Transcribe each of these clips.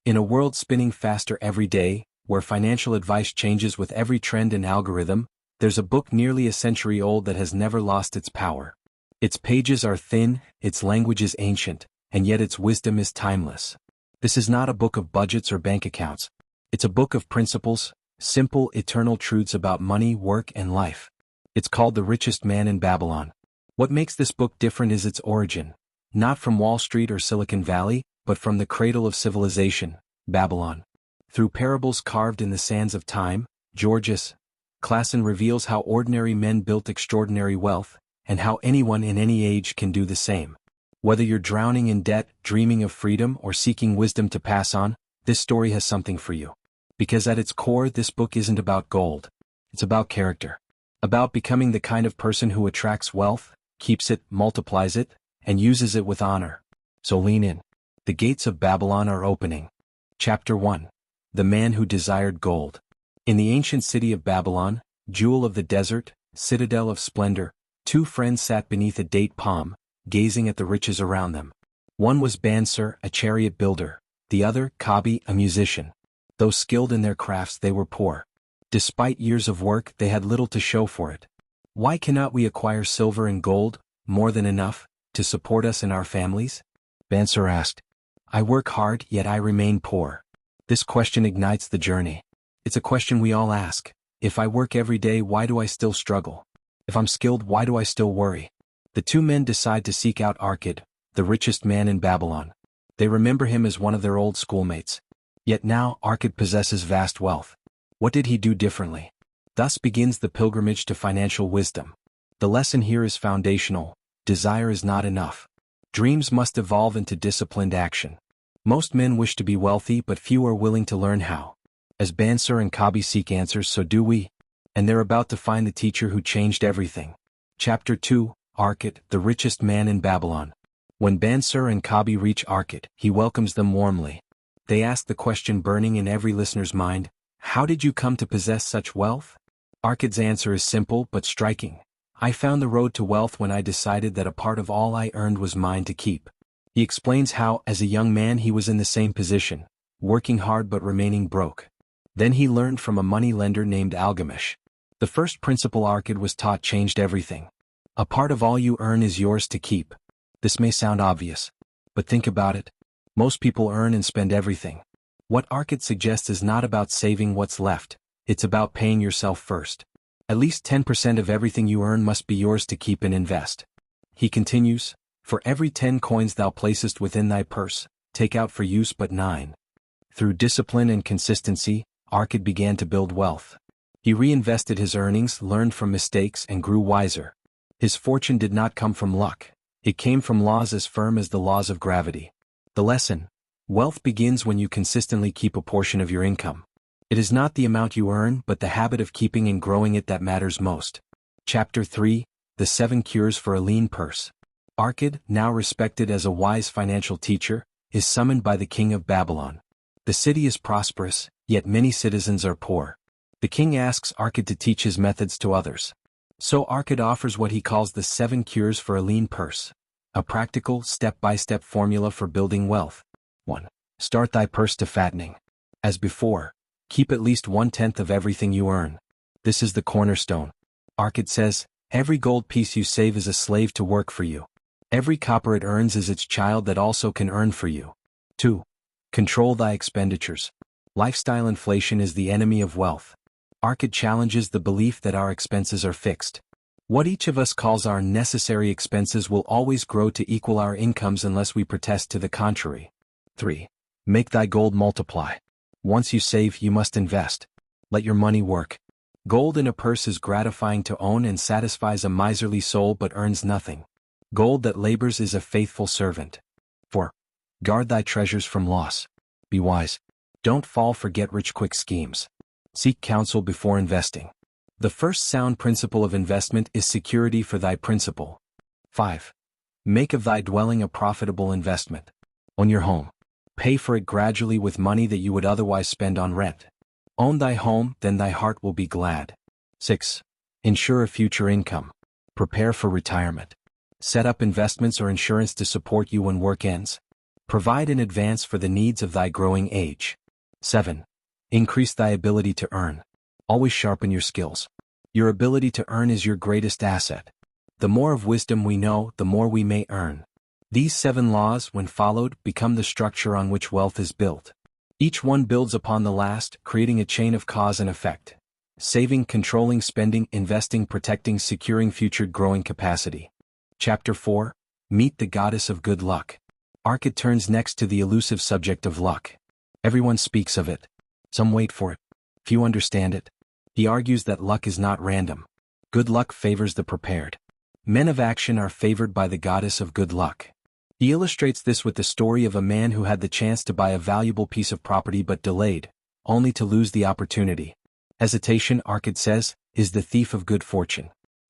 In a world spinning faster every day, where financial advice changes with every trend and algorithm, there's a book nearly a century old that has never lost its power. Its pages are thin, its language is ancient, and yet its wisdom is timeless. This is not a book of budgets or bank accounts. It's a book of principles, simple, eternal truths about money, work, and life. It's called The Richest Man in Babylon. What makes this book different is its origin. Not from Wall Street or Silicon Valley, but from the cradle of civilization, Babylon. Through parables carved in the sands of time, Clason reveals how ordinary men built extraordinary wealth, and how anyone in any age can do the same. Whether you're drowning in debt, dreaming of freedom, or seeking wisdom to pass on, this story has something for you. Because at its core, this book isn't about gold. It's about character. About becoming the kind of person who attracts wealth, keeps it, multiplies it, and uses it with honor. So lean in. The gates of Babylon are opening. Chapter 1. The Man Who Desired Gold. In the ancient city of Babylon, jewel of the desert, citadel of splendor, two friends sat beneath a date palm, gazing at the riches around them. One was Bansir, a chariot builder, the other, Kabi, a musician. Though skilled in their crafts, they were poor. Despite years of work, they had little to show for it. Why cannot we acquire silver and gold, more than enough, to support us and our families? Bansir asked. I work hard, yet I remain poor. This question ignites the journey. It's a question we all ask. If I work every day, why do I still struggle? If I'm skilled, why do I still worry? The two men decide to seek out Arkad, the richest man in Babylon. They remember him as one of their old schoolmates. Yet now, Arkad possesses vast wealth. What did he do differently? Thus begins the pilgrimage to financial wisdom. The lesson here is foundational. Desire is not enough. Dreams must evolve into disciplined action. Most men wish to be wealthy, but few are willing to learn how. As Bansir and Kabi seek answers, so do we. And they're about to find the teacher who changed everything. Chapter 2, Arkad, the richest man in Babylon. When Bansir and Kabi reach Arkad, he welcomes them warmly. They ask the question burning in every listener's mind, how did you come to possess such wealth? Arkad's answer is simple but striking. I found the road to wealth when I decided that a part of all I earned was mine to keep. He explains how, as a young man, he was in the same position, working hard but remaining broke. Then he learned from a money lender named Algamish. The first principle Arkad was taught changed everything. A part of all you earn is yours to keep. This may sound obvious, but think about it. Most people earn and spend everything. What Arkad suggests is not about saving what's left, it's about paying yourself first. At least 10% of everything you earn must be yours to keep and invest. He continues, for every 10 coins thou placest within thy purse, take out for use but 9. Through discipline and consistency, Arkad began to build wealth. He reinvested his earnings, learned from mistakes, and grew wiser. His fortune did not come from luck. It came from laws as firm as the laws of gravity. The lesson: wealth begins when you consistently keep a portion of your income. It is not the amount you earn, but the habit of keeping and growing it that matters most. Chapter 3, The 7 Cures for a Lean Purse. Arkad, now respected as a wise financial teacher, is summoned by the king of Babylon. The city is prosperous, yet many citizens are poor. The king asks Arkad to teach his methods to others. So Arkad offers what he calls the 7 Cures for a Lean Purse. A practical, step-by-step formula for building wealth. 1. Start thy purse to fattening. As before, keep at least 1/10 of everything you earn. This is the cornerstone. Arkad says, every gold piece you save is a slave to work for you. Every copper it earns is its child that also can earn for you. 2. Control thy expenditures. Lifestyle inflation is the enemy of wealth. Arkad challenges the belief that our expenses are fixed. What each of us calls our necessary expenses will always grow to equal our incomes unless we protest to the contrary. 3. Make thy gold multiply. Once you save, you must invest. Let your money work. Gold in a purse is gratifying to own and satisfies a miserly soul but earns nothing. Gold that labors is a faithful servant. 4. Guard thy treasures from loss. Be wise. Don't fall for get-rich-quick schemes. Seek counsel before investing. The first sound principle of investment is security for thy principal. 5. Make of thy dwelling a profitable investment. Own your home. Pay for it gradually with money that you would otherwise spend on rent. Own thy home, then thy heart will be glad. 6. Ensure a future income. Prepare for retirement. Set up investments or insurance to support you when work ends. Provide in advance for the needs of thy growing age. 7. Increase thy ability to earn. Always sharpen your skills. Your ability to earn is your greatest asset. The more of wisdom we know, the more we may earn. These 7 laws, when followed, become the structure on which wealth is built. Each one builds upon the last, creating a chain of cause and effect. Saving, controlling spending, investing, protecting, securing future growing capacity. Chapter 4. Meet the Goddess of Good Luck. Arkad turns next to the elusive subject of luck. Everyone speaks of it. Some wait for it. Few understand it. He argues that luck is not random. Good luck favors the prepared. Men of action are favored by the goddess of good luck. He illustrates this with the story of a man who had the chance to buy a valuable piece of property but delayed, only to lose the opportunity. Hesitation, Arkad says, is the thief of good fortune.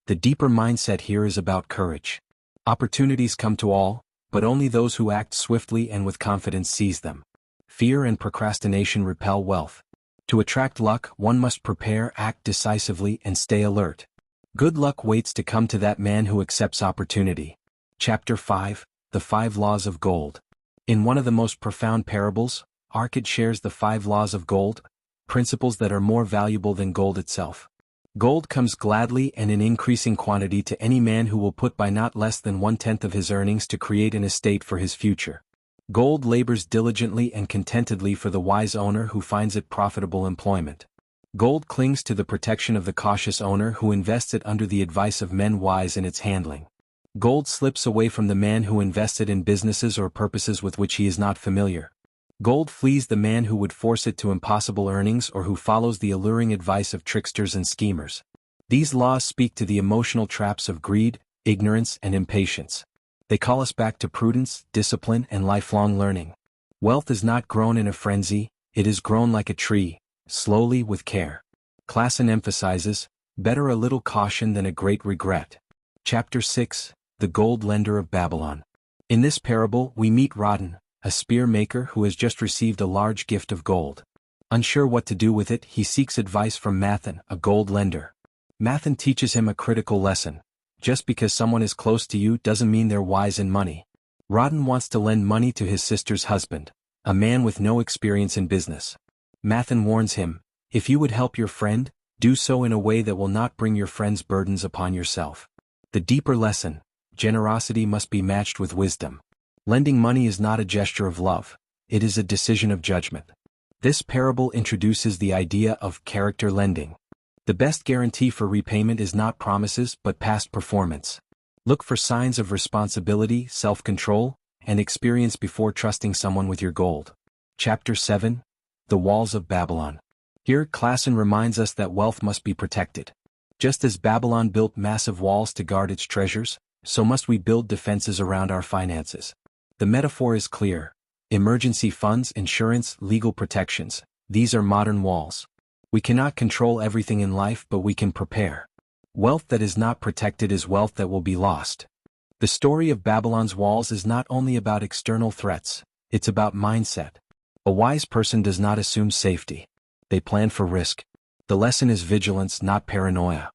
The deeper mindset here is about courage. Opportunities come to all, but only those who act swiftly and with confidence seize them. Fear and procrastination repel wealth. To attract luck, one must prepare, act decisively, and stay alert. Good luck waits to come to that man who accepts opportunity. Chapter 5. The 5 Laws of Gold. In one of the most profound parables, Arkad shares the 5 laws of gold, principles that are more valuable than gold itself. Gold comes gladly and in increasing quantity to any man who will put by not less than 1/10 of his earnings to create an estate for his future. Gold labors diligently and contentedly for the wise owner who finds it profitable employment. Gold clings to the protection of the cautious owner who invests it under the advice of men wise in its handling. Gold slips away from the man who invests it in businesses or purposes with which he is not familiar. Gold flees the man who would force it to impossible earnings or who follows the alluring advice of tricksters and schemers. These laws speak to the emotional traps of greed, ignorance, and impatience. They call us back to prudence, discipline, and lifelong learning. Wealth is not grown in a frenzy, it is grown like a tree, slowly with care. Clason emphasizes, better a little caution than a great regret. Chapter 6. The Gold Lender of Babylon. In this parable we meet Rodden, a spear maker who has just received a large gift of gold. Unsure what to do with it, he seeks advice from Mathan, a gold lender. Mathan teaches him a critical lesson. Just because someone is close to you doesn't mean they're wise in money. Rodden wants to lend money to his sister's husband, a man with no experience in business. Mathan warns him, if you would help your friend, do so in a way that will not bring your friend's burdens upon yourself. The deeper lesson, generosity must be matched with wisdom. Lending money is not a gesture of love, it is a decision of judgment. This parable introduces the idea of character lending. The best guarantee for repayment is not promises but past performance. Look for signs of responsibility, self-control, and experience before trusting someone with your gold. Chapter 7. The Walls of Babylon. Here Clason reminds us that wealth must be protected. Just as Babylon built massive walls to guard its treasures, so must we build defenses around our finances. The metaphor is clear. Emergency funds, insurance, legal protections, these are modern walls. We cannot control everything in life, but we can prepare. Wealth that is not protected is wealth that will be lost. The story of Babylon's walls is not only about external threats, it's about mindset. A wise person does not assume safety. They plan for risk. The lesson is vigilance, not paranoia.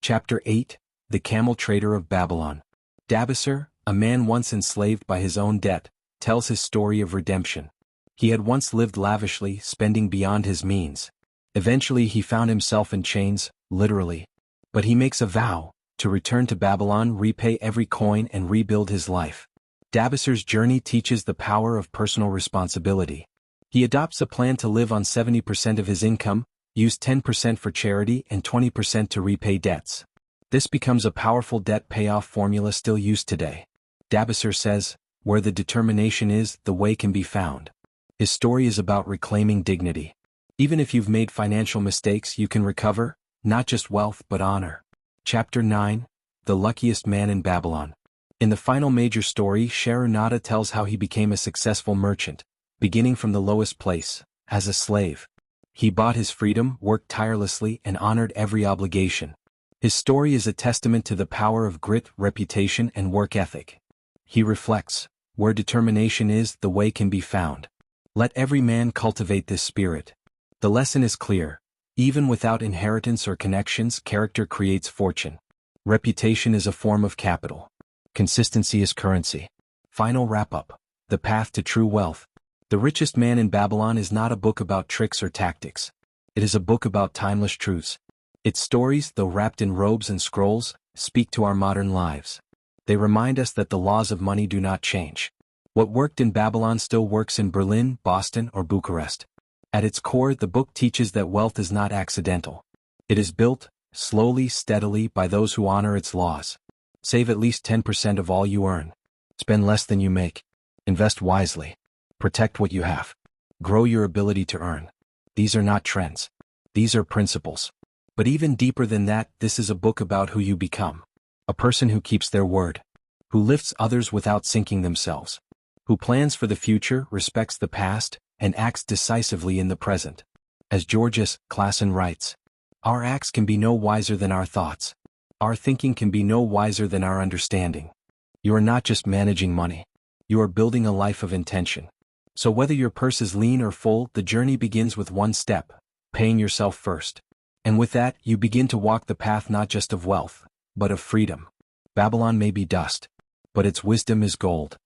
Chapter 8. The Camel Trader of Babylon. Dabasser, a man once enslaved by his own debt, tells his story of redemption. He had once lived lavishly, spending beyond his means. Eventually he found himself in chains, literally. But he makes a vow, to return to Babylon, repay every coin and rebuild his life. Dabasser's journey teaches the power of personal responsibility. He adopts a plan to live on 70% of his income, use 10% for charity and 20% to repay debts. This becomes a powerful debt payoff formula still used today. Dabasser says, where the determination is, the way can be found. His story is about reclaiming dignity. Even if you've made financial mistakes, you can recover, not just wealth but honor. Chapter 9. The Luckiest Man in Babylon. In the final major story, Sharonada tells how he became a successful merchant, beginning from the lowest place, as a slave. He bought his freedom, worked tirelessly, and honored every obligation. His story is a testament to the power of grit, reputation, and work ethic. He reflects, where determination is, the way can be found. Let every man cultivate this spirit. The lesson is clear. Even without inheritance or connections, character creates fortune. Reputation is a form of capital. Consistency is currency. Final wrap-up. The Path to True Wealth. The Richest Man in Babylon is not a book about tricks or tactics. It is a book about timeless truths. Its stories, though wrapped in robes and scrolls, speak to our modern lives. They remind us that the laws of money do not change. What worked in Babylon still works in Berlin, Boston, or Bucharest. At its core, the book teaches that wealth is not accidental. It is built, slowly, steadily, by those who honor its laws. Save at least 10% of all you earn. Spend less than you make. Invest wisely. Protect what you have. Grow your ability to earn. These are not trends. These are principles. But even deeper than that, this is a book about who you become. A person who keeps their word. Who lifts others without sinking themselves. Who plans for the future, respects the past, and acts decisively in the present. As Clason writes, our acts can be no wiser than our thoughts. Our thinking can be no wiser than our understanding. You are not just managing money. You are building a life of intention. So whether your purse is lean or full, the journey begins with one step, paying yourself first. And with that, you begin to walk the path not just of wealth, but of freedom. Babylon may be dust, but its wisdom is gold.